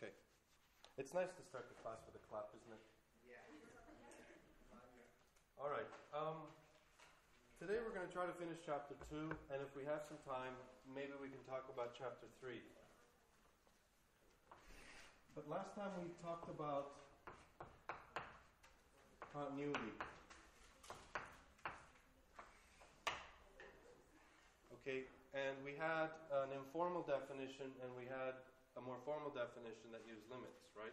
Okay. It's nice to start the class with a clap, isn't it? Yeah. All right. Today we're going to try to finish chapter 2, and if we have some time, maybe we can talk about chapter 3. But last time we talked about continuity. Okay, and we had an informal definition and we had a more formal definition that used limits, right?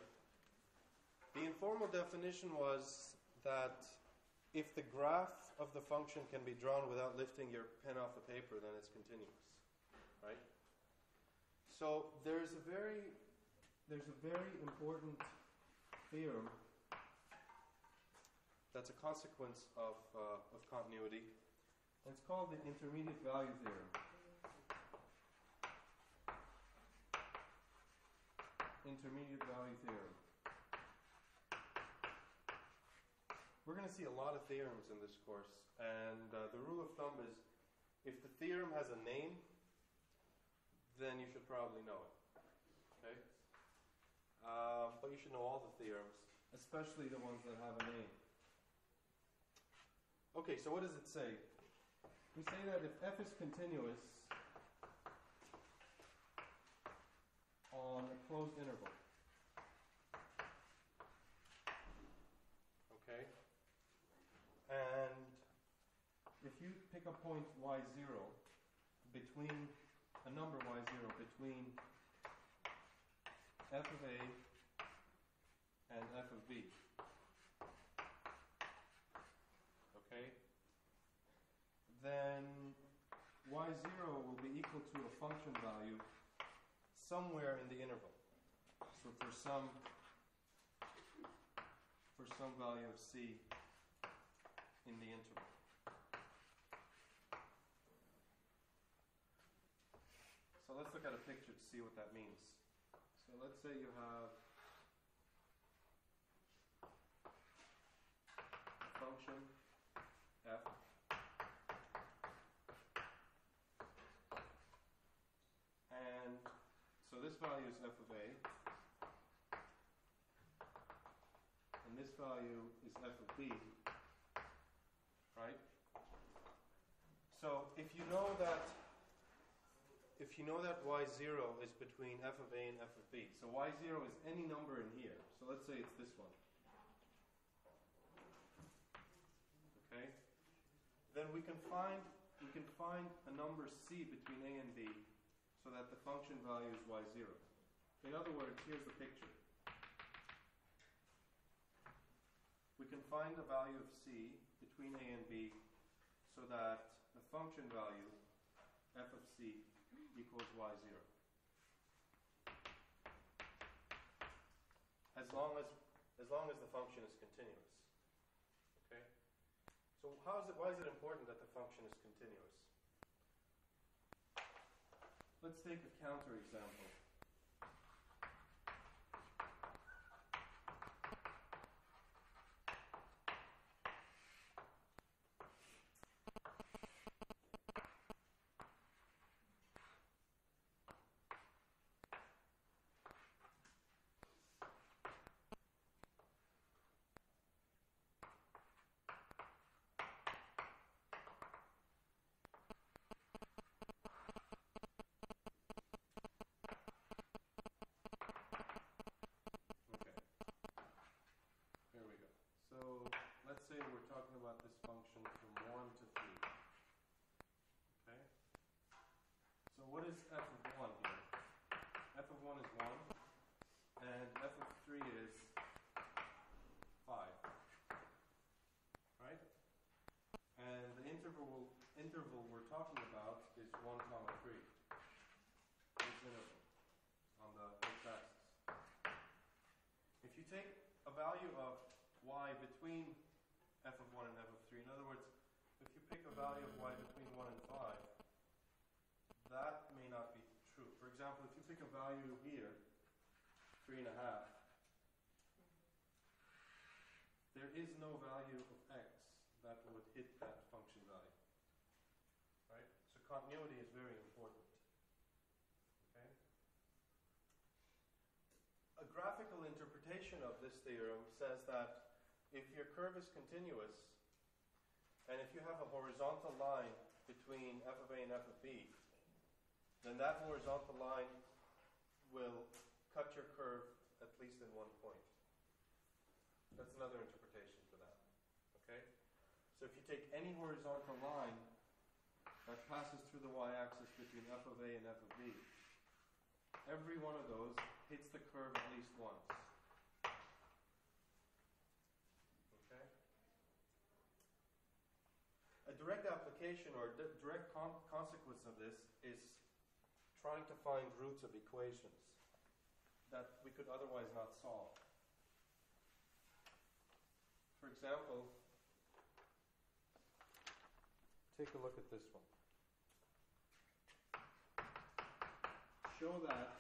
The informal definition was that if the graph of the function can be drawn without lifting your pen off the paper, then it's continuous, right? So there's a very important theorem that's a consequence of continuity. And it's called the intermediate value theorem. Intermediate value theorem. We're going to see a lot of theorems in this course, and the rule of thumb is if the theorem has a name, then you should probably know it. Okay? But you should know all the theorems, especially the ones that have a name. Okay, so what does it say? We say that if f is continuous on a closed interval, okay, and if you pick a point y0 between a number y0 between f of a and f of b, okay, then y0 will be equal to a function value somewhere in the interval. So for some value of c in the interval. So let's look at a picture to see what that means. So let's say you have a function f and so this value is f of a, and this value is f of b, right? So if you know that y0 is between f of a and f of b, so y0 is any number in here. So let's say it's this one. Okay? Then we can find a number c between a and b, so that the function value is y0. In other words, here's the picture. We can find a value of c between a and b so that the function value, f of c, equals y0. As long as the function is continuous. Okay? So why is it important that the function is continuous? Let's take a counter example. Let's say we're talking about this function from 1 to 3. Okay? So what is f of 1 here? F of 1 is 1, and f of 3 is 5. Right? And the interval we're talking about is 1 comma 3. This interval on the x-axis. If you take a value of y between f of 1 and f of 3. In other words, if you pick a value of y between 1 and 5, that may not be true. For example, if you pick a value here, 3.5, there is no value of x that would hit that function value. Right? So continuity is very important. Okay? A interpretation of this theorem says that if your curve is continuous, and if you have a horizontal line between f of a and f of b, then that horizontal line will cut your curve at least in one point. That's another interpretation for that. Okay? So if you take any horizontal line that passes through the y-axis between f of a and f of b, every one of those hits the curve at least once. Okay? A direct application or direct consequence of this is trying to find roots of equations that we could otherwise not solve. For example, take a look at this one. Show that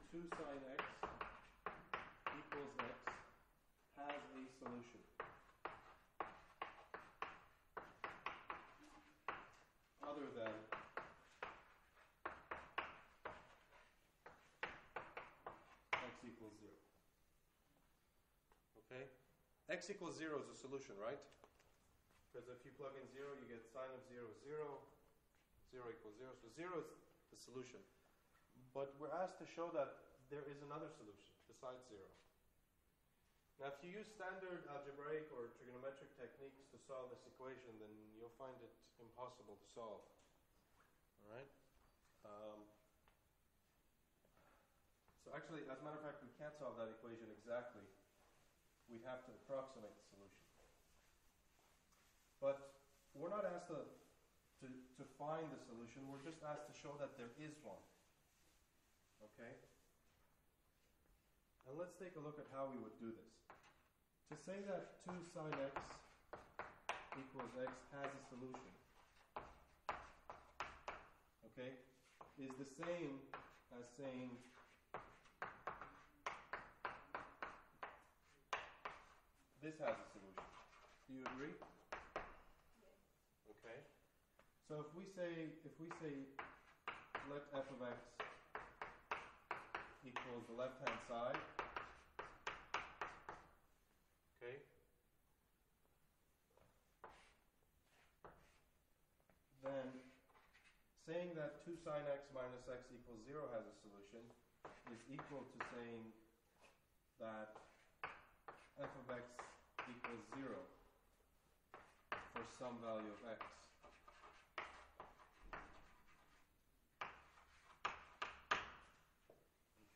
2 sine x equals x has a solution. Other than x equals 0. Okay? X equals 0 is a solution, right? Because if you plug in 0, you get sine of 0 is 0. 0 equals 0. So 0 is the solution. But we're asked to show that there is another solution besides 0. Now, if you use standard algebraic or trigonometric techniques to solve this equation, then you'll find it impossible to solve. All right? So actually, as a matter of fact, we can't solve that equation exactly. We'd have to approximate the solution. But we're not asked to find the solution. We're just asked to show that there is one. Okay? And let's take a look at how we would do this. To say that 2 sine x equals x has a solution, okay, is the same as saying this has a solution. Do you agree? Okay. So if we say let f of x equals the left-hand side, okay, then saying that 2 sine x minus x equals 0 has a solution is equal to saying that f of x equals 0 for some value of x.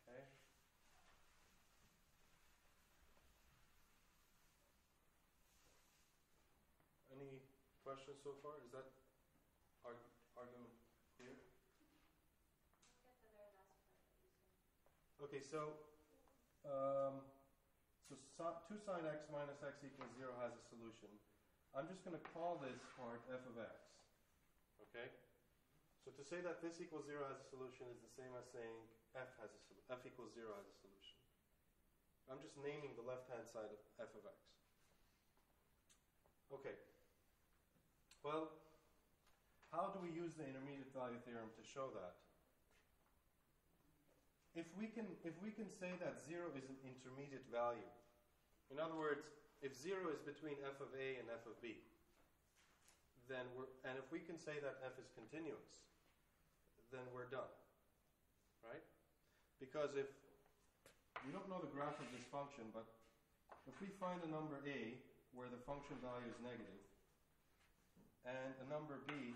Okay. Any questions so far? Is that argument clear? Get the very last part that you said. Okay, so 2 sine x minus x equals 0 has a solution. I'm just going to call this part f of x. Okay? So to say that this equals 0 has a solution is the same as saying f equals 0 has a solution. I'm just naming the left-hand side of f of x. Okay. Well, how do we use the intermediate value theorem to show that? If we can say that 0 is an intermediate value, in other words, if 0 is between f of a and f of b, then and if we can say that f is continuous, then we're done, right? Because if we don't know the graph of this function, but if we find a number a where the function value is negative, and a number b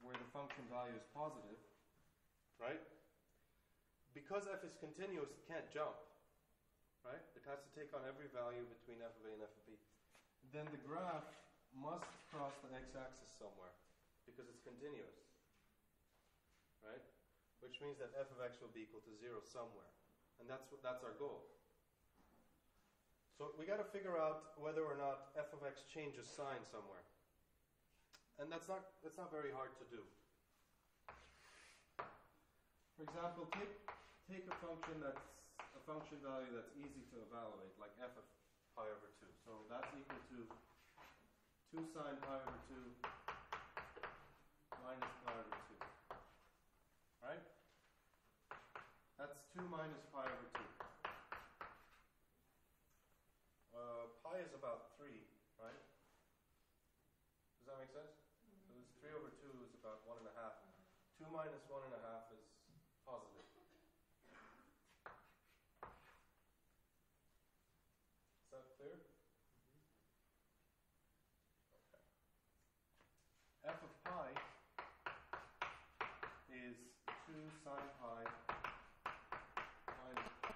where the function value is positive, right? Because f is continuous, it can't jump, right? It has to take on every value between f of a and f of b. Then the graph must cross the x-axis somewhere because it's continuous, right? Which means that f of x will be equal to 0 somewhere, and that's our goal. So we got to figure out whether or not f of x changes sign somewhere, and that's not very hard to do. For example, take a function value that's easy to evaluate, like f of pi over 2. So that's equal to 2 sine pi over 2 minus pi over 2. Right? That's 2 minus pi over 2. Pi is about 3, right? Does that make sense? So this 3 over 2 is about 1.5. 2 minus 1.5 is positive. Is that clear? Okay. F of pi is 2 sine pi minus pi.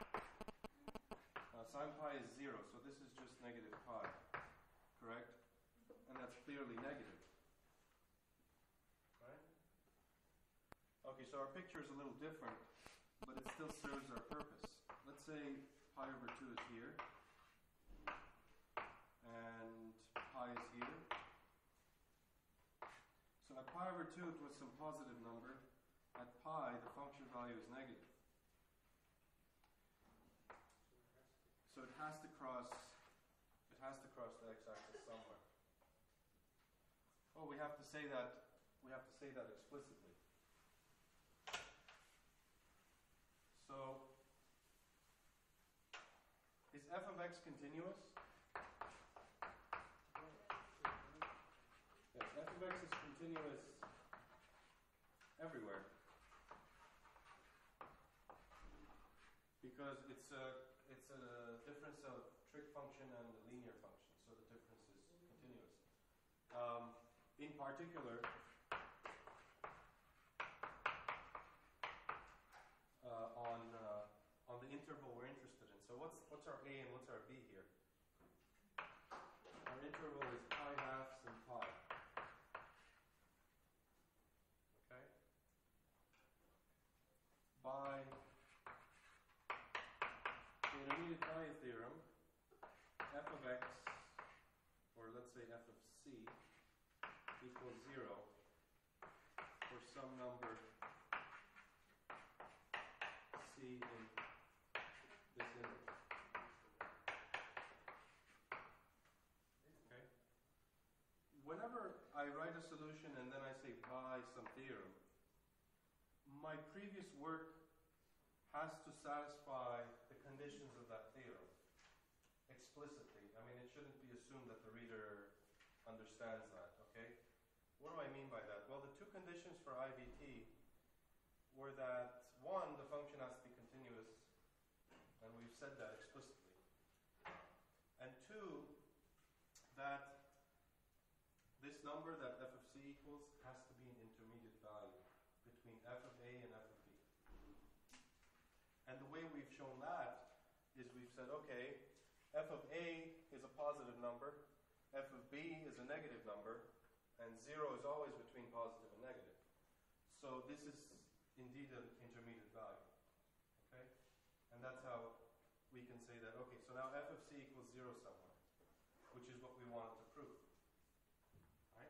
Now sine pi is 0, so this is just negative pi, correct? And that's clearly negative, right? Okay, so our picture is a little different, but it still serves our purpose. Let's say pi over 2 is here, and pi is here. So at pi over 2 it was some positive number. At pi, the function value is negative. So it has to cross the x-axis somewhere. Oh, we have to say that explicitly. So is f of x continuous? Yes, f of x is continuous everywhere. Because it's a difference of trig function and a linear function, so the difference is continuous. In particular, on the interval we're interested in. So what's our a and what's our b here? Our interval is pi halves and pi. Okay? By the intermediate value theorem, f of x, or let's say f of c, equals 0 for some number c in this interval. Okay? Whenever I write a solution and then I say by some theorem, my previous work has to satisfy the conditions of that theorem explicitly. I mean, it shouldn't be assumed that the reader understands that, okay? What do I mean by that? Well, the two conditions for IVT were that, one, the function has to be continuous, and we've said that explicitly. And two, that this number that f of c equals has to be an intermediate value between f of a and f of b. And the way we've shown that is we've said, okay, f of a is a positive number, f of b is a negative number, and 0 is always between positive and negative. So this is indeed an intermediate value. Okay? And that's how we can say that, okay, so now f of c equals 0 somewhere, which is what we wanted to prove. Right?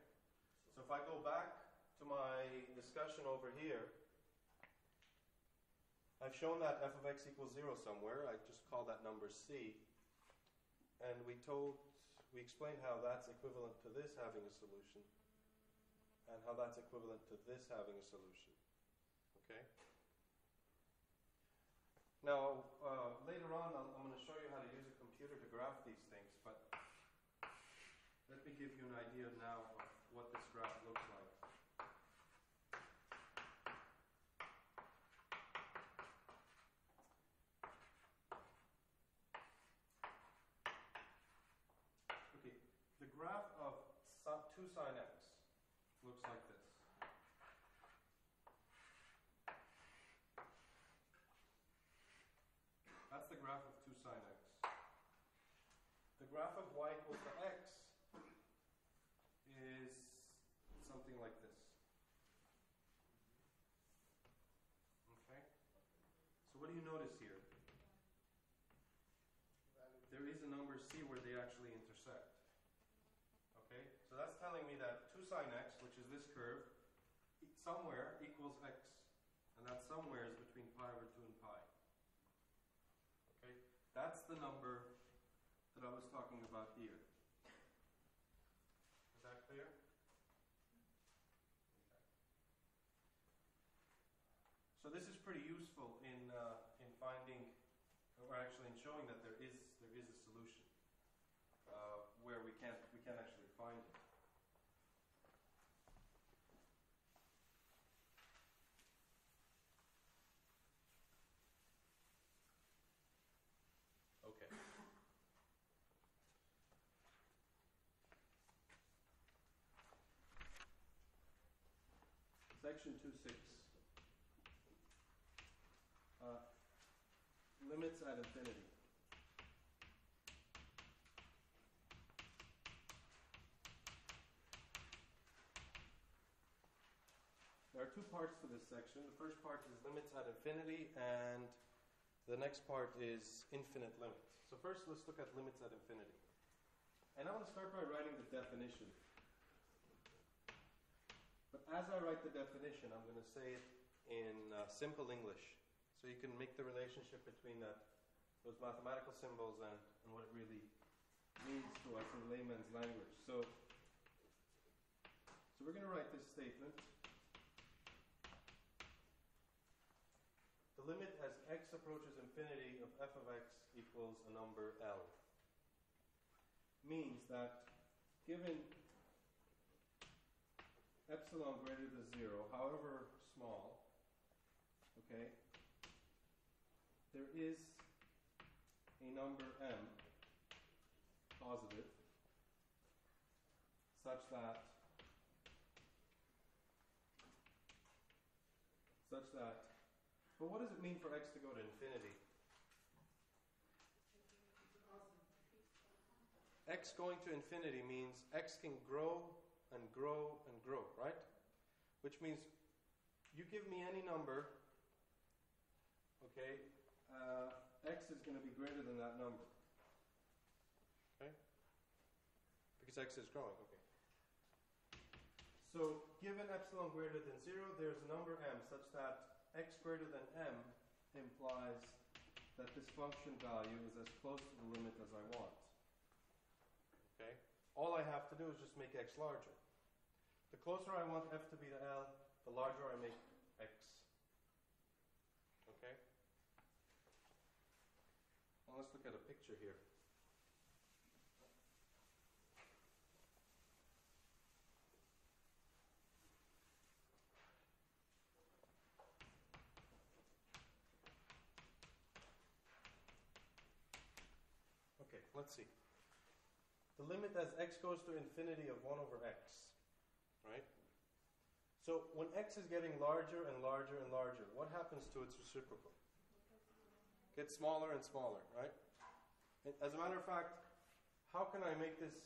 So if I go back to my discussion over here, I've shown that f of x equals 0 somewhere. I just call that number c. And we explained how that's equivalent to this having a solution, and how that's equivalent to this having a solution. Okay? Now, later on, I'm going to show you how to use a computer to graph these things, but let me give you an idea now of what this graph looks like. The graph of 2 sine x looks like this. That's the graph of 2 sine x. The graph of y equals to x is something like this. Okay? So what do you notice here? There is a number c where they actually intersect. Okay, so that's telling me that 2 sine x, which is this curve, somewhere equals x. And that somewhere is between pi over 2 and pi. Okay, that's the number that I was talking about here. Is that clear? Okay. So this is pretty useful in finding We're actually showing that there is a solution where we can't actually find it. Okay. Section 2.6. Limits at infinity. There are two parts to this section. The first part is limits at infinity, and the next part is infinite limits. So first, let's look at limits at infinity. And I want to start by writing the definition. But as I write the definition, I'm going to say it in simple English. So you can make the relationship between those mathematical symbols and what it really means to us in layman's language. So we're going to write this statement. The limit as x approaches infinity of f of x equals a number L. Means that given epsilon greater than 0, however small, okay, there is a number m, positive, such that but what does it mean for x to go to infinity? X going to infinity means x can grow and grow and grow, right? Which means you give me any number, okay, x is going to be greater than that number. Okay? Because x is growing, okay. So given epsilon greater than 0, there's a number m such that x greater than m implies that this function value is as close to the limit as I want. Okay? All I have to do is just make x larger. The closer I want f to be to L, the larger I make x. Okay? Well, let's look at a picture here. Okay, let's see. The limit as x goes to infinity of 1 over x, right? So when x is getting larger and larger and larger, what happens to its reciprocal? Gets smaller and smaller, right? And as a matter of fact, how can I make this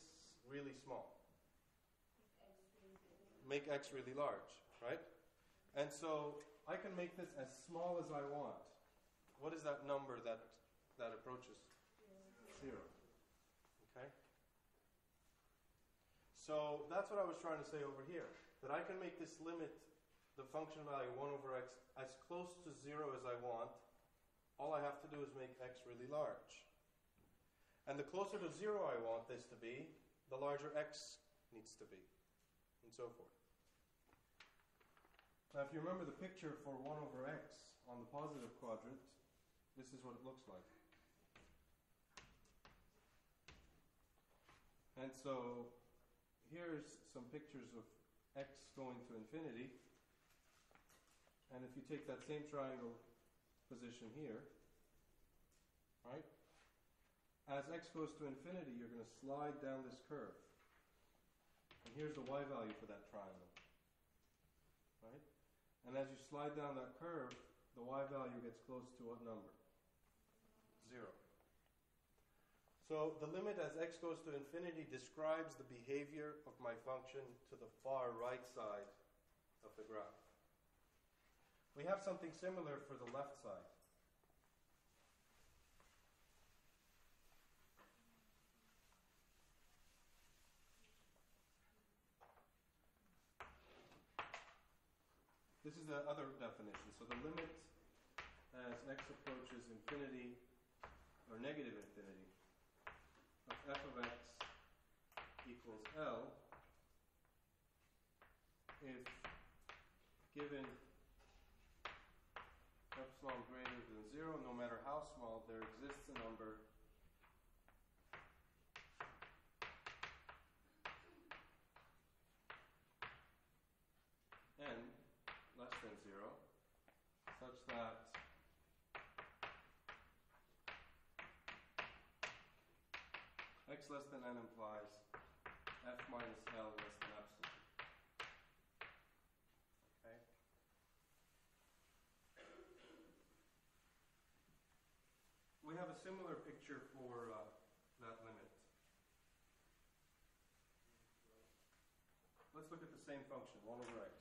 really small? Make x really large, right? And so I can make this as small as I want. What is that number that approaches? 0. Okay? So that's what I was trying to say over here. That I can make this limit, the function value 1 over x, as close to 0 as I want. All I have to do is make x really large. And the closer to 0 I want this to be, the larger x needs to be. And so forth. Now if you remember the picture for 1 over x on the positive quadrant, this is what it looks like. And so here's some pictures of x going to infinity. And if you take that same triangle position here, right? As x goes to infinity, you're going to slide down this curve. And here's the y value for that triangle. Right? And as you slide down that curve, the y value gets close to what number? 0. So the limit as x goes to infinity describes the behavior of my function to the far right side of the graph. We have something similar for the left side. This is the other definition. So the limit as x approaches infinity, or negative infinity, of f of x equals L if given epsilon greater than 0 0, no matter how small, there exists a number n less than 0, such that x less than n implies f minus L less than epsilon. Okay? We have a similar picture for that limit. Let's look at the same function, 1 over x.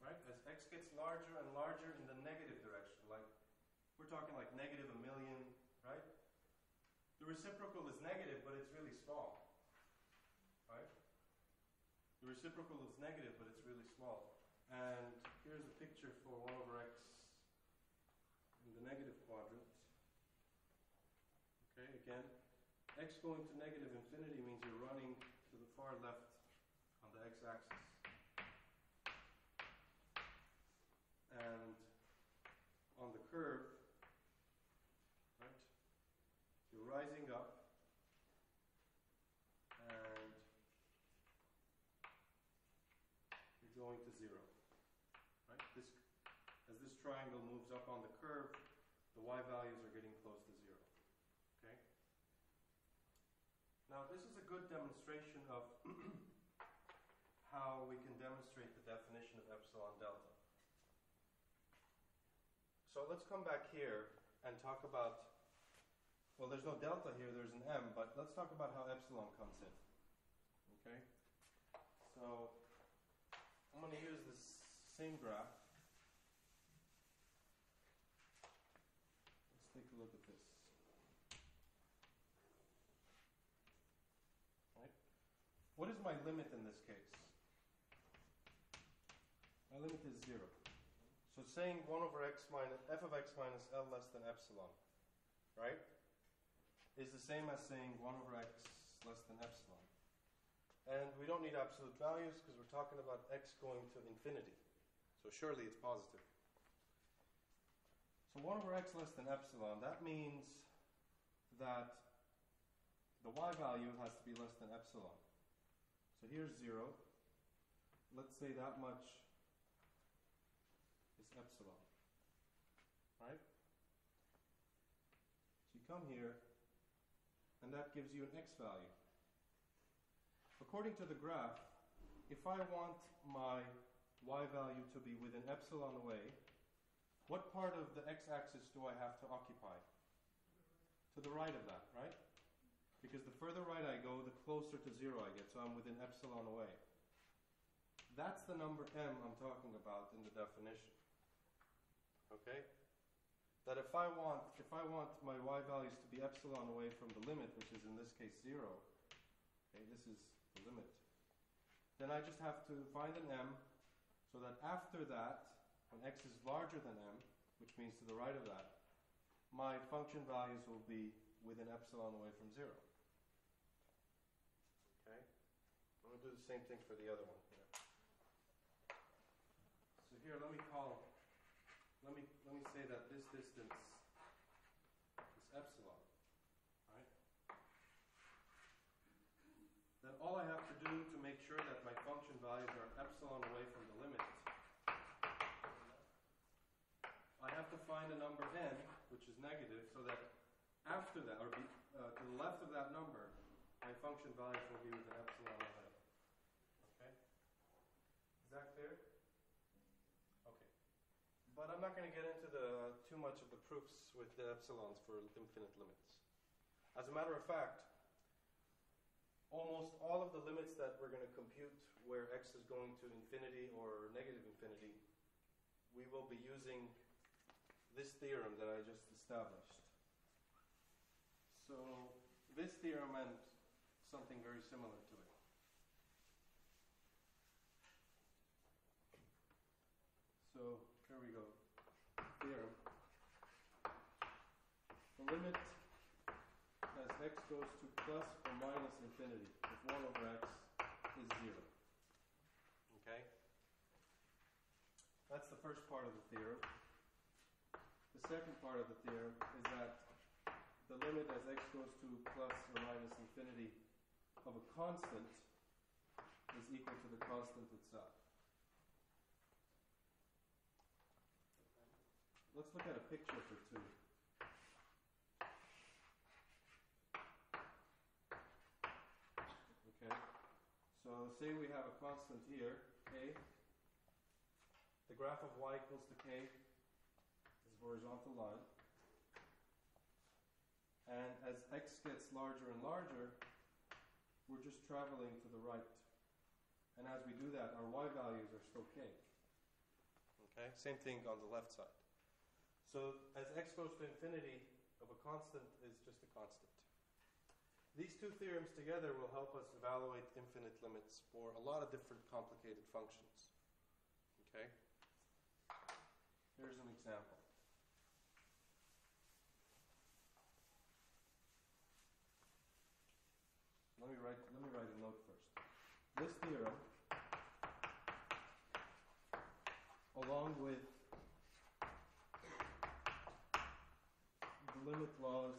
Right? As x gets larger and larger in the negative direction, like we're talking like negative a million, right? The reciprocal is negative, but it's really small. Right? The reciprocal is negative, but it's really small. And here's a picture for 1 over x in the negative quadrant. Okay, again, x going to negative infinity means you're running to the far left on the x-axis. And on the curve, right, you're rising up and you're going to 0. Right? As this triangle moves up on the curve, the y values are getting close to 0. Okay? Now this is a good demonstration of how we can demonstrate the definition of epsilon delta. So let's come back here and talk about, well, there's no delta here, there's an m, but let's talk about how epsilon comes in. Okay? So I'm going to use this same graph. Let's take a look at this. Right? What is my limit in this case? My limit is 0. So saying 1 over x minus f of x minus L less than epsilon, right, is the same as saying 1 over x less than epsilon. And we don't need absolute values because we're talking about x going to infinity. So surely it's positive. So 1 over x less than epsilon, that means that the y value has to be less than epsilon. So here's 0. Let's say that much is epsilon. Right? So you come here, and that gives you an x value. According to the graph, if I want my y value to be within epsilon away, what part of the x-axis do I have to occupy? To the right of that, right? Because the further right I go, the closer to 0 I get, so I'm within epsilon away. That's the number m I'm talking about in the definition. Okay? That if I want my y values to be epsilon away from the limit, which is in this case 0, okay, this is the limit, then I just have to find an m so that after that, when x is larger than m, which means to the right of that, my function values will be within epsilon away from 0. Okay? I'm going to do the same thing for the other one here. So here, let me say that this distance is epsilon, right? Then all I have to do to make sure that my function values are epsilon away from the limit, I have to find a number n, which is negative, so that after that, or to the left of that number, my function values will be within epsilon away. Okay? Is that clear? Okay. But I'm not going to get into too much of the proofs with the epsilons for infinite limits. As a matter of fact, almost all of the limits that we're going to compute where x is going to infinity or negative infinity, we will be using this theorem that I just established. So this theorem and something very similar to it. So here we go. Theorem. The limit as x goes to plus or minus infinity, if 1 over x first part of the theorem. The second part of the theorem is that the limit as x goes to plus or minus infinity of a constant is equal to the constant itself. Let's look at a picture for two. Okay, so say we have a constant here, k. The graph of y equals to k is a horizontal line. And as x gets larger and larger, we're just traveling to the right. And as we do that, our y values are still k. Okay, same thing on the left side. So as x goes to infinity of a constant is just a constant. These two theorems together will help us evaluate infinite limits for a lot of different complicated functions. Okay? Here's an example. Let me write a note first. This theorem, along with the limit laws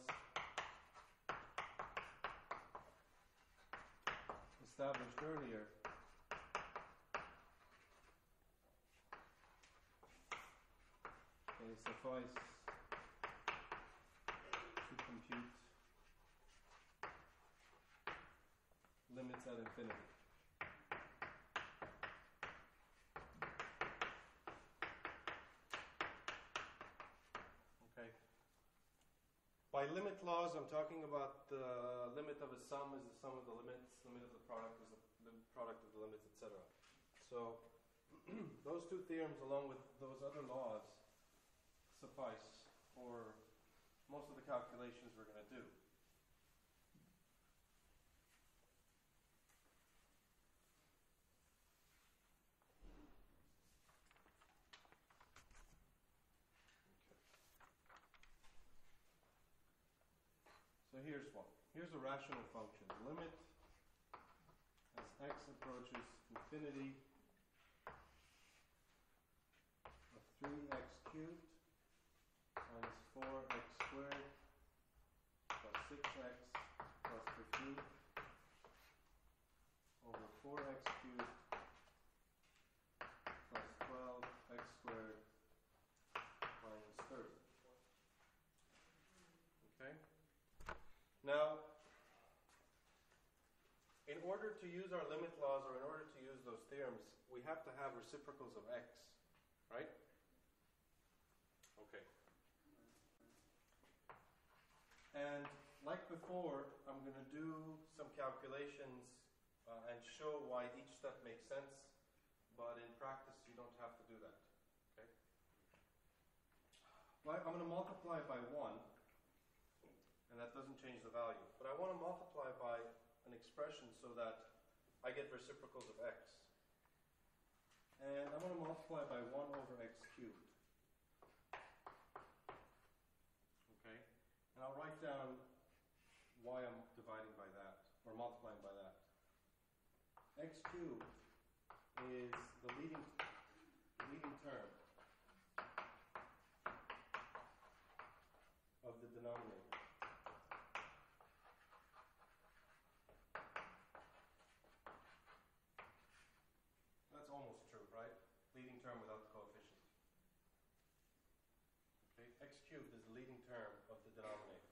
established earlier, they suffice to compute limits at infinity. Okay. By limit laws, I'm talking about the limit of a sum is the sum of the limits, limit of the product is the product of the limits, etc. So those two theorems, along with those other laws, suffice for most of the calculations we're going to do. So here's one. Here's a rational function. Limit as x approaches infinity of 3x cubed minus 4x squared plus 6x plus 15 over 4x cubed plus 12x squared minus 30. Okay? Now, in order to use our limit laws, or in order to use those theorems, we have to have reciprocals of x, right? Okay. And like before, I'm going to do some calculations and show why each step makes sense, but in practice you don't have to do that. Okay? Well, I'm going to multiply by 1. And that doesn't change the value. But I want to multiply by an expression so that I get reciprocals of x. And I'm going to multiply by 1 over x cubed. Okay? And I'll write down why I'm dividing by that, or multiplying by that. X cubed is the leading term of the denominator. Leading term without the coefficient. Okay, x cubed is the leading term of the denominator.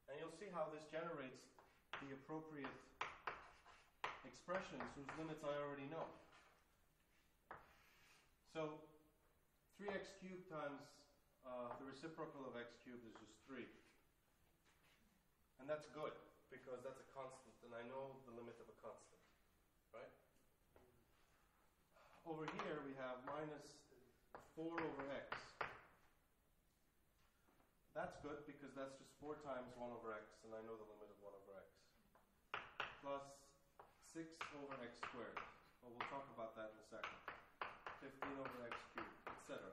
And you'll see how this generates the appropriate expressions whose limits I already know. So 3x cubed times the reciprocal of x cubed is just 3. And that's good, because that's a constant, and I know the limit of a constant. Right? Over here we have minus 4 over x. That's good because that's just 4 times 1 over x, and I know the limit of 1 over x. Plus 6 over x squared. Well, we'll talk about that in a second. 15 over x cubed, etc.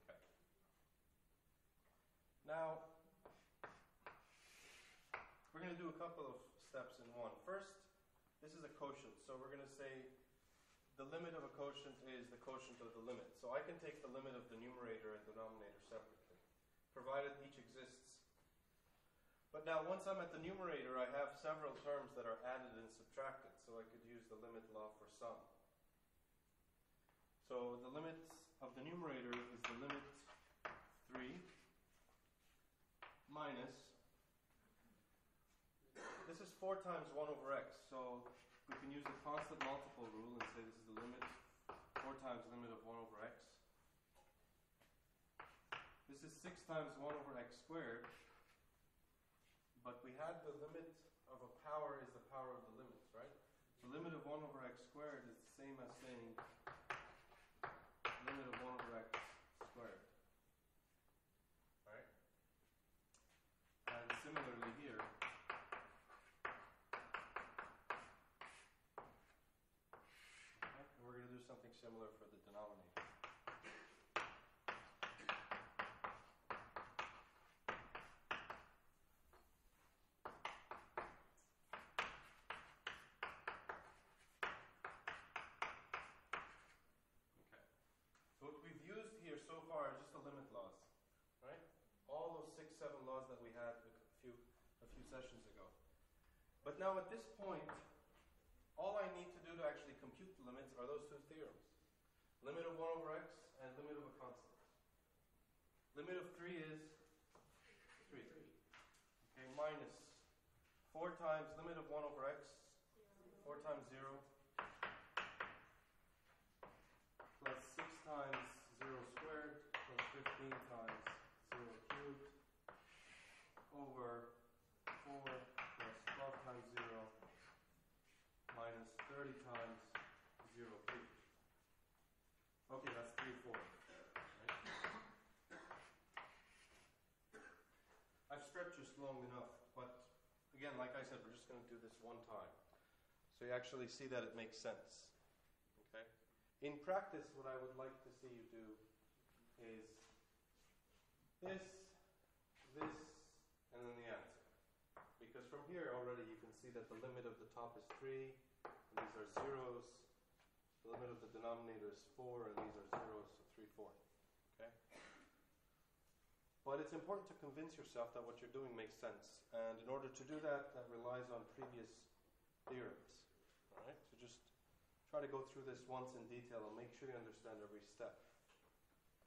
Okay. Now, we're going to do a couple of steps in one. First, this is a quotient, so we're going to say the limit of a quotient is the quotient of the limit. So I can take the limit of the numerator and denominator separately, provided each exists. But now once I'm at the numerator, I have several terms that are added and subtracted, so I could use the limit law for sum. So the limit of the numerator is the limit 3 minus, this is 4 times 1 over x, so we can use the constant multiple rule and say this is the limit, 4 times limit of 1 over x. This is 6 times 1 over x squared, but we had the limit of a power is the power of the limits, right? The limit of 1 over x squared is the same as saying limit of 1 over x squared. Right? And similarly here, okay, and we're going to do something similar for the denominator. So what we've used here so far is just the limit laws, right? All those 6, 7 laws that we had a few sessions ago. But now at this point, all I need to do to actually compute the limits are those two theorems. Limit of 1 over x and limit of a constant. Limit of 3 is 3. Okay, minus 4 times limit of 1 over x, 4 times 0, plus 6 times 0 squared, plus 15 times 0 cubed, over 4 plus 12 times 0, minus 30 times 0 cubed. Okay, that's 3, 4. Right? I've stretched this long enough, but again, like I said, we're just going to do this one time. So you actually see that it makes sense. Okay? In practice, what I would like to see you do is this, and then the answer. Because from here already you can see that the limit of the top is 3, and these are zeros. The limit of the denominator is 4, and these are zeros, so 3, 4. Okay? But it's important to convince yourself that what you're doing makes sense. And in order to do that, that relies on previous theorems. All right? So just try to go through this once in detail and make sure you understand every step.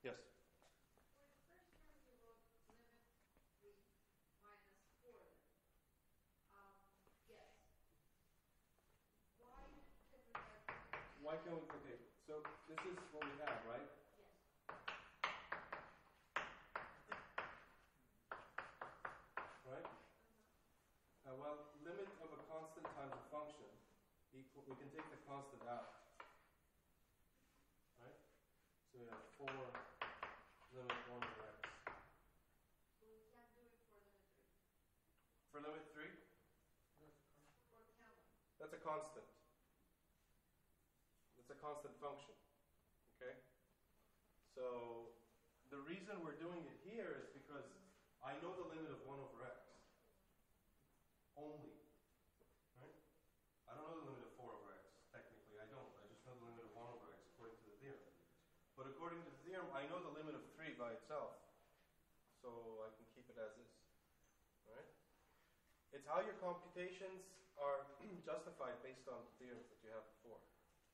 Yes? For the first term, you wrote limit 3 minus 4 then. Yes. Why can we have Why can't we, okay, so this is what we have, right? Yes. Right? Well, limit of a constant times a function equal, we can take the constant out. Right? So we have 4 limit 1 over x. So we can't do it for limit 3. For limit 3? For count. That's a constant. It's a constant function. Okay? So the reason we're doing it here is because I know the limit of 1 over x. Only. Right? I don't know the limit of 4 over x, technically. I don't. I just know the limit of 1 over x according to the theorem. But according to the theorem, I know the limit of 3 by itself. So I can keep it as is. Right? It's how your computations are justified based on the theorems that you have before.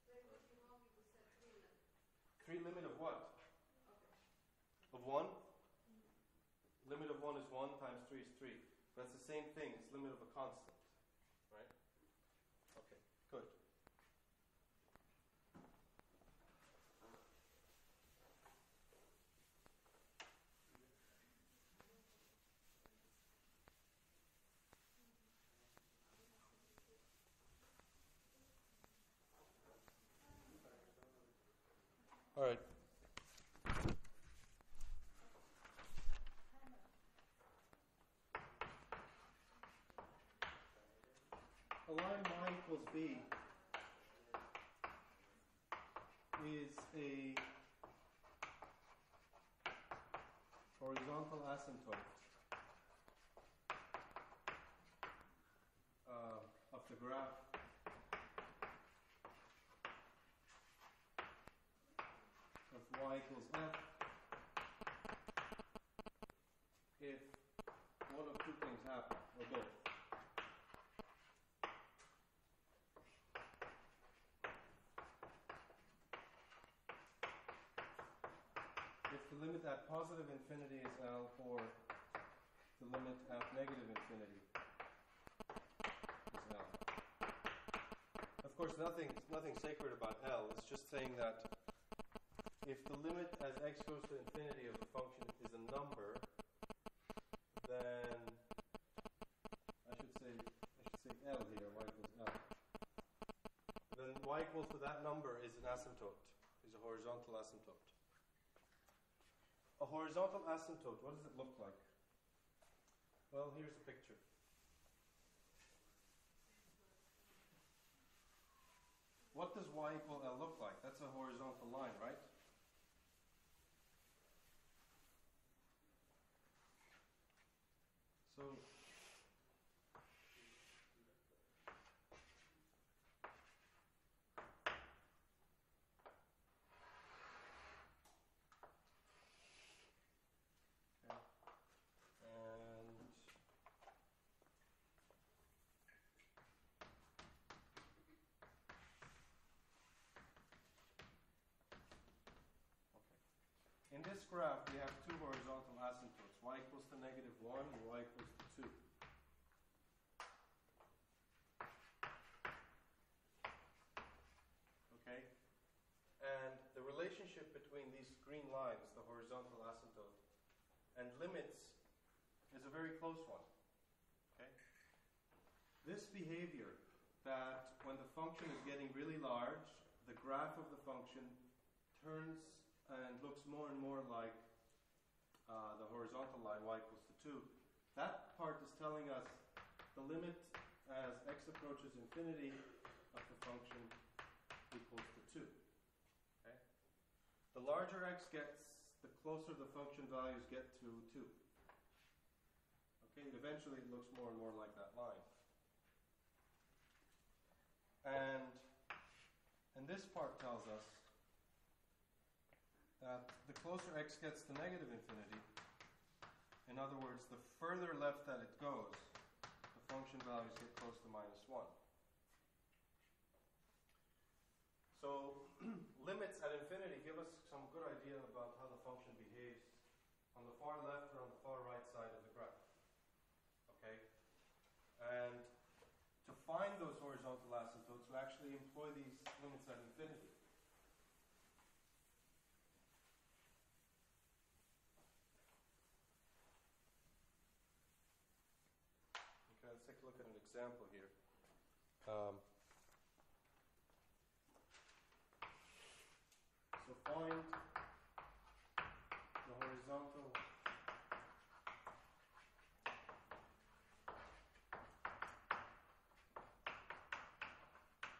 But it would be wrong if we said 3 limit. 3 limit of what? Okay. Of 1? Limit of 1 is 1 times 3 is 3. That's the same thing. It's limit of a constant. Right? Okay, good. All right. A line y equals b is a horizontal asymptote the graph of y equals f if one of two things happen, or both. If the limit at positive infinity is L, or the limit at negative infinity is L. Of course, nothing sacred about L. It's just saying that if the limit as x goes to infinity of the function is a number, then I should say L here, y equals L. Then y equals to that number is an asymptote, is a horizontal asymptote. A horizontal asymptote, what does it look like? Well, here's a picture. What does y equal L look like? That's a horizontal line, right? So in this graph, we have two horizontal asymptotes, y equals to negative 1 and y equals to 2. Okay? And the relationship between these green lines, the horizontal asymptote, and limits is a very close one. Okay? This behavior that when the function is getting really large, the graph of the function turns and looks more and more like the horizontal line, y equals to 2. That part is telling us the limit as x approaches infinity of the function equals to 2. Okay? The larger x gets, the closer the function values get to 2. Okay? And eventually it looks more and more like that line. And this part tells us that the closer x gets to negative infinity, in other words, the further left that it goes, the function values get close to minus 1. So limits at infinity give us some good idea about how the function behaves on the far left or on the far right side of the graph. Okay? And to find those horizontal asymptotes, we actually employ these limits at infinity. Let's take a look at an example here. So find the horizontal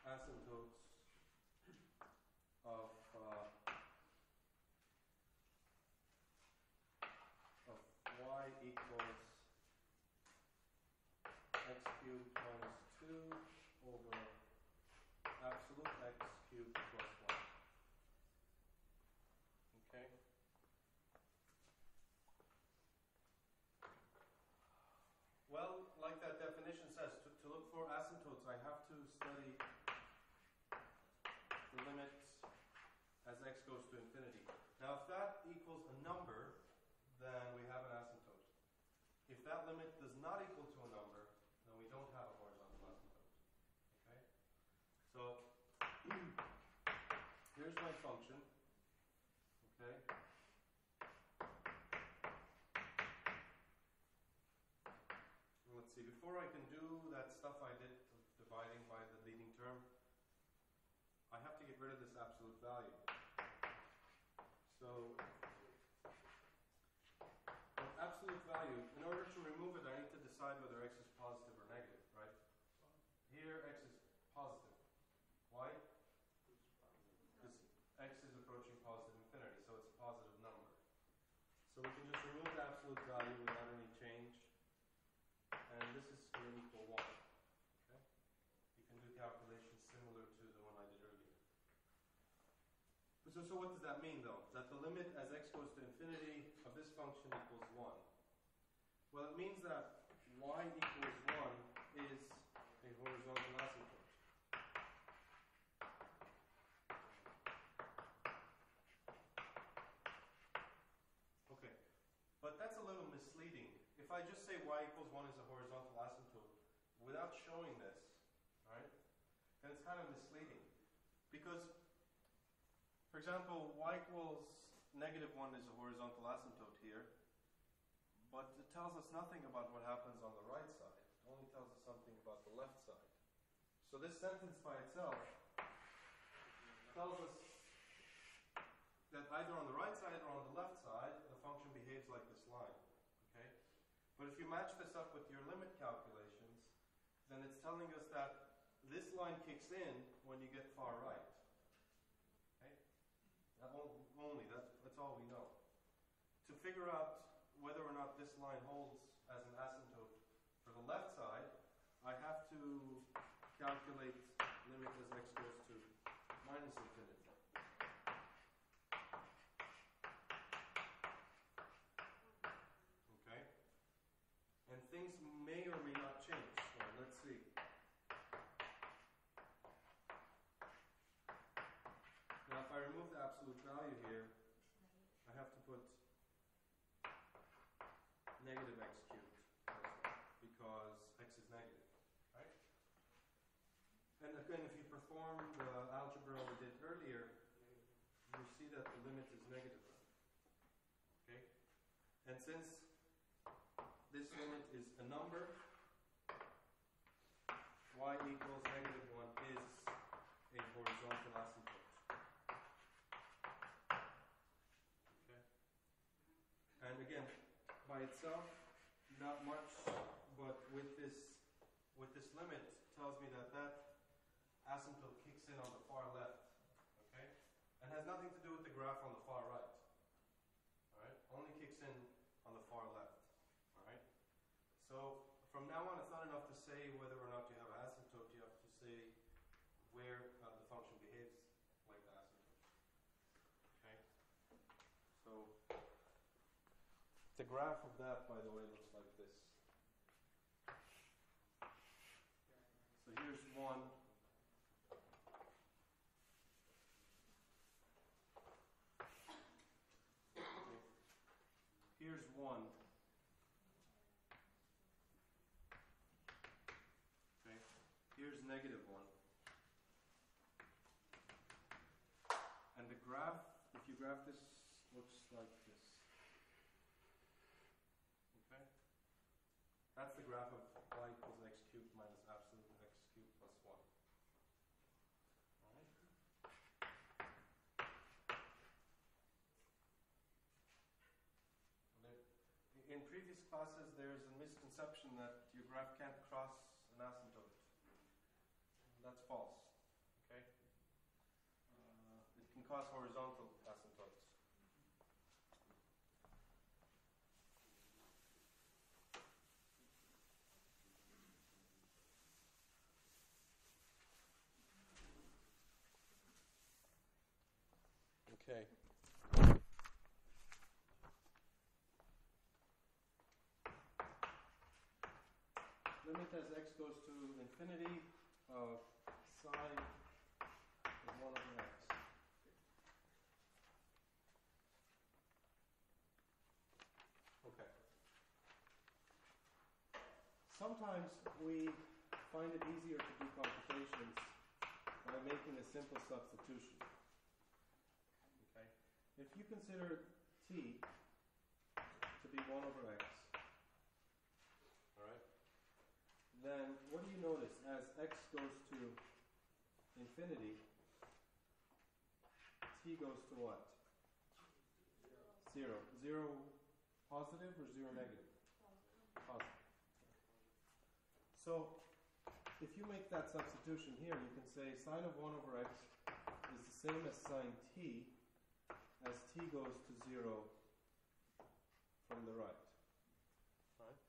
asymptotes of y equals x cubed minus 2 over absolute x cubed plus 1. Okay? Well, like that definition says, to look for asymptotes, I have to study the limits as x goes to infinity. Now, if that equals a number, then we have an asymptote. If that limit does not equal to a number, then we don't have a horizontal asymptote. Okay? So here's my function. Okay? Let's see, before I can do that stuff I did of dividing by the leading term, I have to get rid of this absolute value. So absolute value, in order to remove it, I need to decide whether x is positive or negative, right? Here, x is positive. Why? Because x is approaching positive infinity, so it's a positive number. So we can just remove the absolute value without any change, and this is going to equal 1. Okay? So what does that mean, though? That the limit as x goes to infinity of this function equals 1. Well, it means that y equals 1 is a horizontal asymptote. Okay, but that's a little misleading. If I just say y equals 1 is a horizontal asymptote without showing this, right, then it's kind of misleading. Because, for example, y equals negative 1 is a horizontal asymptote here, but it tells us nothing about what happens on the right side. It only tells us something about the left side. So this sentence by itself tells us that either on the right side or on the left side, the function behaves like this line. Okay? But if you match this up with your limit calculations, then it's telling us that this line kicks in when you get far right. Okay? That's all we know. To figure out whether or not this line holds as an asymptote for the left side, I have to calculate limit as x goes to minus infinity. Okay? And things may or may not change. So let's see. Now if I remove the absolute value here, I have to put negative x cubed because x is negative, right? And again, if you perform the algebra we did earlier, you see that the limit is negative. Okay? And since this limit is a number, y equals negative 1 is a horizontal asymptote. Okay? And again, by itself, not much, but with this limit, tells me that that asymptote kicks in on the far left, okay? And has nothing to do with the graph on the far right, all right? Only kicks in on the far left, all right? So from now on, it's not enough to say whether or not you have an asymptote. You have to say where the function behaves like the asymptote, okay? So the graph of that, by the way, looks like this. So here's 1. Here's 1. Okay. Here's negative 1. And the graph, if you graph this, looks like this. Okay? That's the graph of y equals x cubed minus absolute x cubed plus 1. All right? In previous classes, there's a misconception that your graph can't cross an asymptote. That's false. Okay? It can cross horizontal asymptotes. Okay. Limit as x goes to infinity of psi of 1 over x. Okay. Sometimes we find it easier to do computations by making a simple substitution. Okay? If you consider t to be 1 over x, alright, then what do you notice? As x goes to infinity, t goes to what? 0. 0 positive or 0 negative? Positive. So, if you make that substitution here, you can say sine of 1 over x is the same as sine t as t goes to 0 from the right. Right?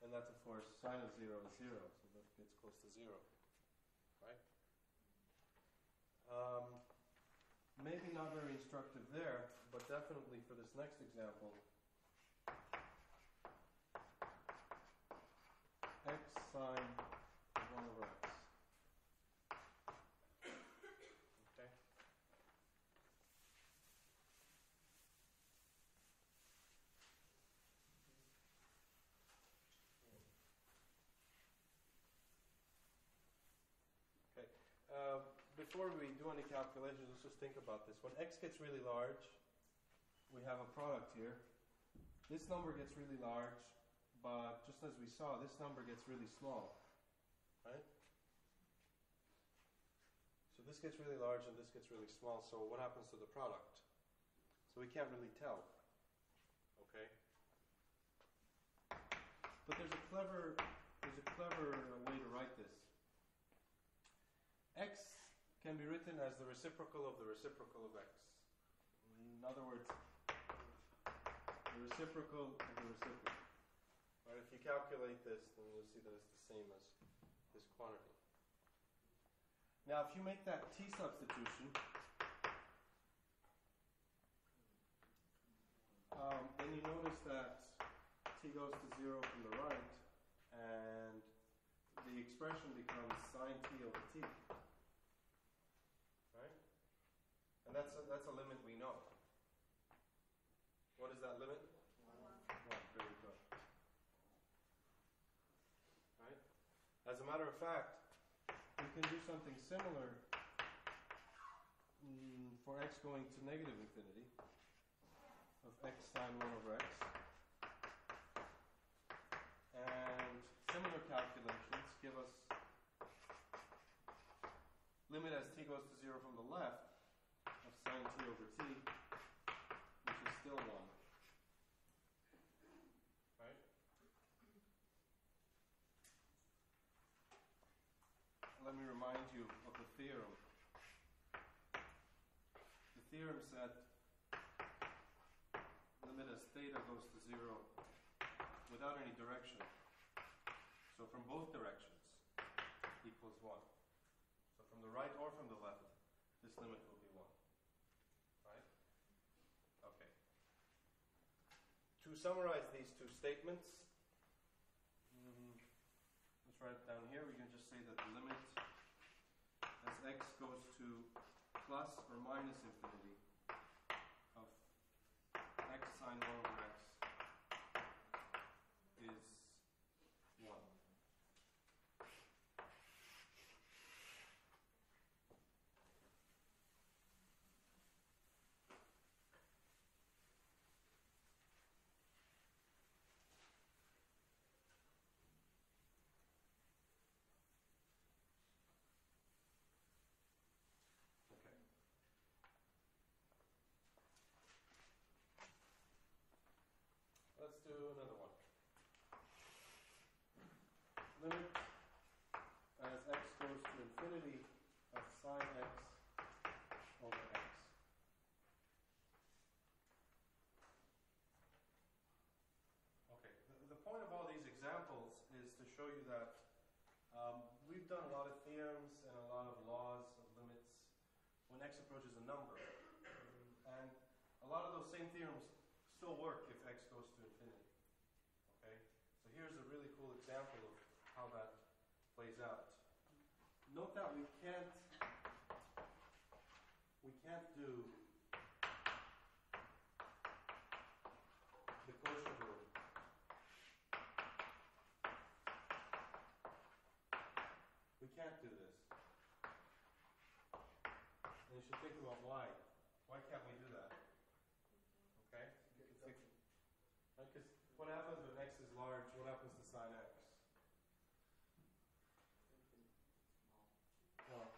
And that's, of course, sine of 0 is 0, so that gets close to 0. Right? maybe not very instructive there, but definitely for this next example, x sine 1 over x. Okay? Okay. Before we do any calculations, let's just think about this. When x gets really large, we have a product here. This number gets really large, but just as we saw, this number gets really small, right? So this gets really large and this gets really small, so what happens to the product? So we can't really tell, okay? But there's a clever way to write this. X can be written as the reciprocal of the reciprocal of x. In other words, the reciprocal of the reciprocal. Right, if you calculate this, then you'll see that it's the same as this quantity. Now, if you make that t substitution, then you notice that t goes to 0 from the right, and the expression becomes sine t over t. Right? And that's a limit we know. What is that limit? 1. Very good. Right? As a matter of fact, we can do something similar for x going to negative infinity of x sine 1 over x. And similar calculations give us limit as t goes to 0 from the left of sine t over t, which is still 1. Right? Let me remind you of the theorem. The theorem said limit as theta goes to 0 without any direction. So from both directions equals 1. So from the right or from the left, this limit will be 1. Right? Okay. To summarize these two statements, let's write it down here. We can just say that the limit as x goes to plus or minus infinity of x sine 1 over x is 1. Okay. Let's do another one. Limit as x goes to infinity of sine x over x. Okay, the point of all these examples is to show you that we've done a lot of theorems and a lot of laws of limits when x approaches a number. And a lot of those same theorems still work if x goes to infinity. Okay? So here's a really cool example of how that plays out. Note that we can't do the quotient rule. We can't do this. And you should think about why. Why can't we do that? Okay? Because what happens when x is large? What happens to sine x? Well,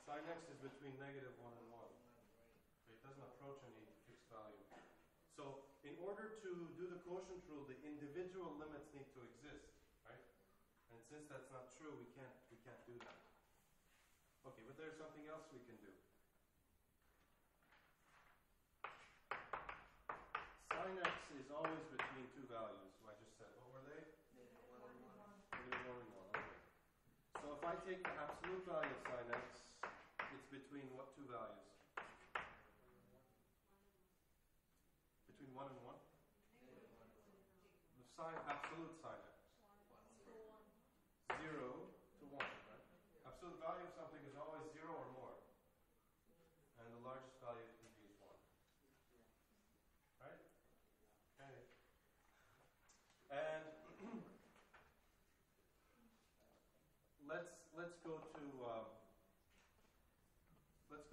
sine x is between negative 1 and 1. It doesn't approach any fixed value. So in order to do the quotient rule, the individual limits need to exist, right? And since that's not true, we can't do that. Okay, but there's something else we can do. Sine x is always between two values. I just said, what were they? Negative 1 and 1. Negative 1 and 1. Okay. So if I take the absolute value of sine x, it's between what two values? absolute sine x? 0 to 1, right? Absolute value of something is always 0 or more. And the largest value it can be is 1. Right? Okay. And let's go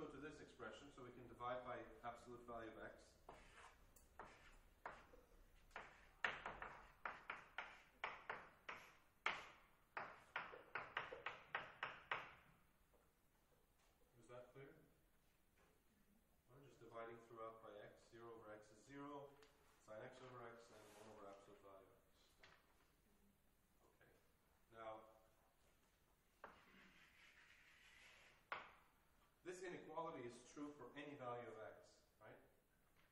to this expression so we can divide by absolute value of x. Is that clear? We're just dividing throughout by x. 0 over x is 0, sine x over x, and 1 over absolute value of x. Okay. Now, this inequality is true for any value of x, right?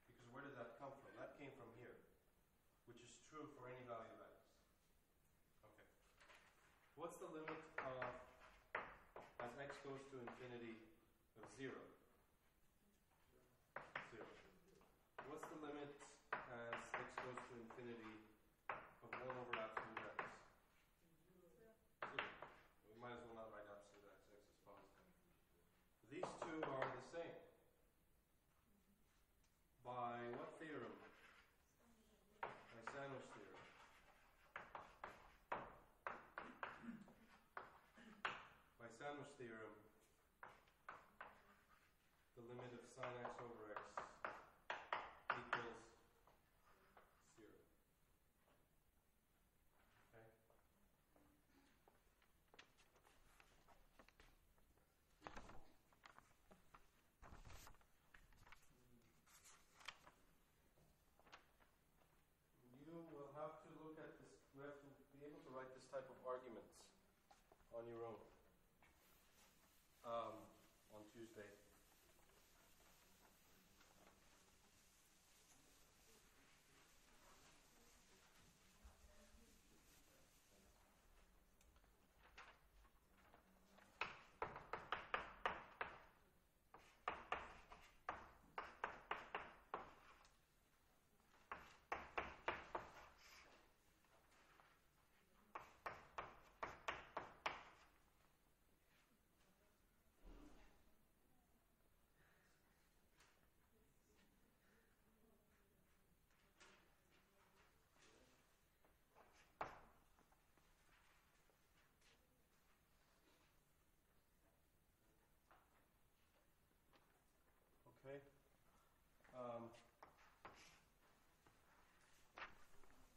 Because where did that come from? That came from here, which is true for any value of x. Okay. What's the limit of, as x goes to infinity, of 0? 0. What's the limit as x goes to infinity of 1 over absolute x? 0. We might as well not write absolute x. X is positive. These two are the same. By what theorem? By Sandwich theorem. By Sandwich theorem, the limit of sine x over x equals 0. Okay? You will have to look at this, you have to be able to write this type of arguments on your own on Tuesday. Okay.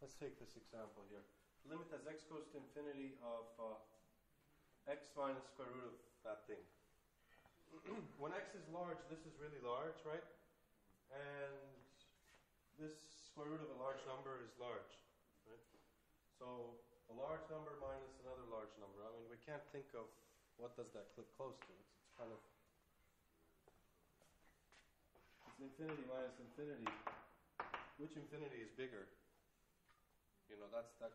Let's take this example here. Limit as x goes to infinity of x minus square root of that thing. When x is large, this is really large, right? And this square root of a large number is large, right? So a large number minus another large number. I mean, we can't think of what does that click close to. It's kind of, it's infinity minus infinity. Which infinity is bigger? You know, that's the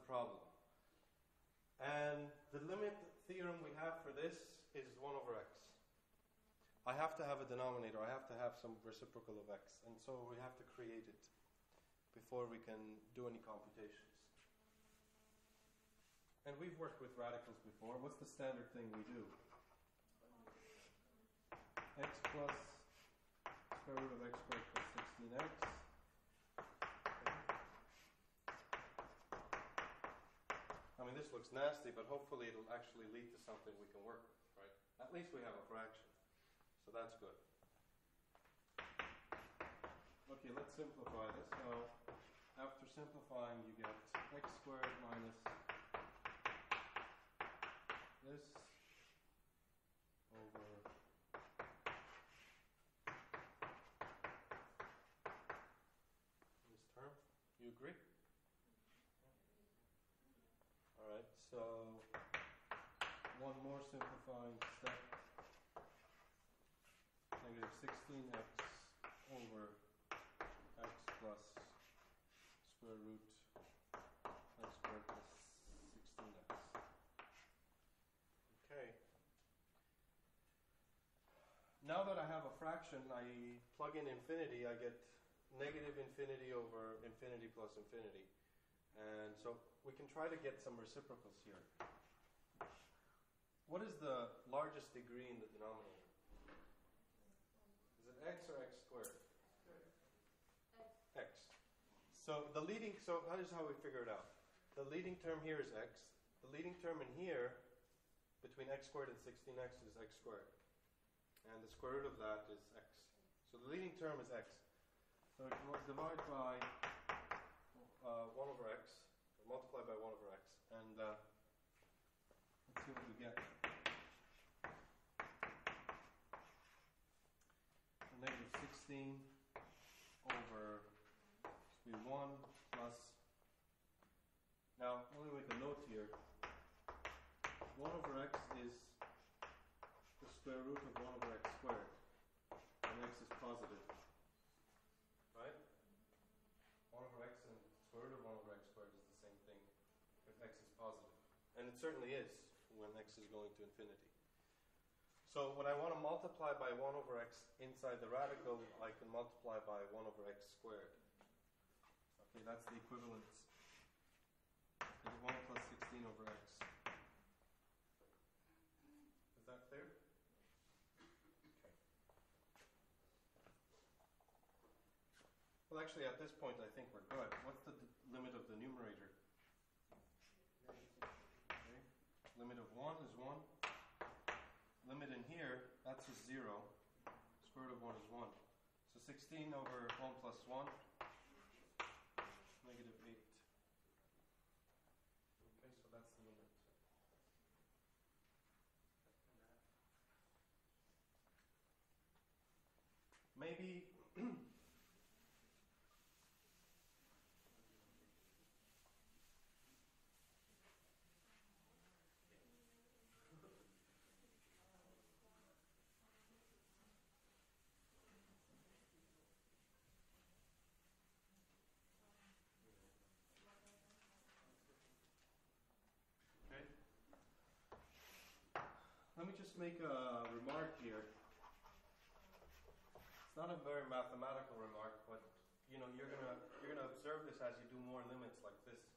problem. And the limit theorem we have for this is 1 over x. I have to have a denominator. I have to have some reciprocal of x. And so we have to create it before we can do any computations. And we've worked with radicals before. What's the standard thing we do? X plus square root of x squared plus 16x. I mean, this looks nasty, but hopefully it'll actually lead to something we can work with, right? At least we have a fraction. So that's good. Okay, let's simplify this. So after simplifying, you get x squared minus this over this term. You agree? Alright, so one more simplifying step. Negative 16x over x plus square root x squared plus 16x. Okay. Now that I have a fraction, I plug in infinity, I get negative infinity over infinity plus infinity. And so we can try to get some reciprocals here. What is the largest degree in the denominator? Is it x or x squared? X. So here's how we figure it out. The leading term here is x. The leading term in here, between x squared and 16x, is x squared. And the square root of that is x. So the leading term is x. So divide by 1 over x, or multiply by 1 over x, and let's see what we get. So negative 16 over 1 plus, now let me make a note here. 1 over x is the square root of 1 over x squared, and x is positive. Right? 1 over x and square root of 1 over x squared is the same thing if x is positive. And it certainly is when x is going to infinity. So when I want to multiply by 1 over x inside the radical, I can multiply by 1 over x squared. Okay, that's the equivalence. It's 1 plus 16 over x. Is that clear? Okay. Well, actually, at this point, I think we're good. What's the limit of the numerator? Okay. Limit of 1 is 1. Limit in here, that's a 0. Square root of 1 is 1. So 16 over 1 plus 1, negative 8. Okay, so that's the limit. Maybe okay. Let me just make a remark here. It's not a very mathematical remark, but you're gonna observe this as you do more limits like this.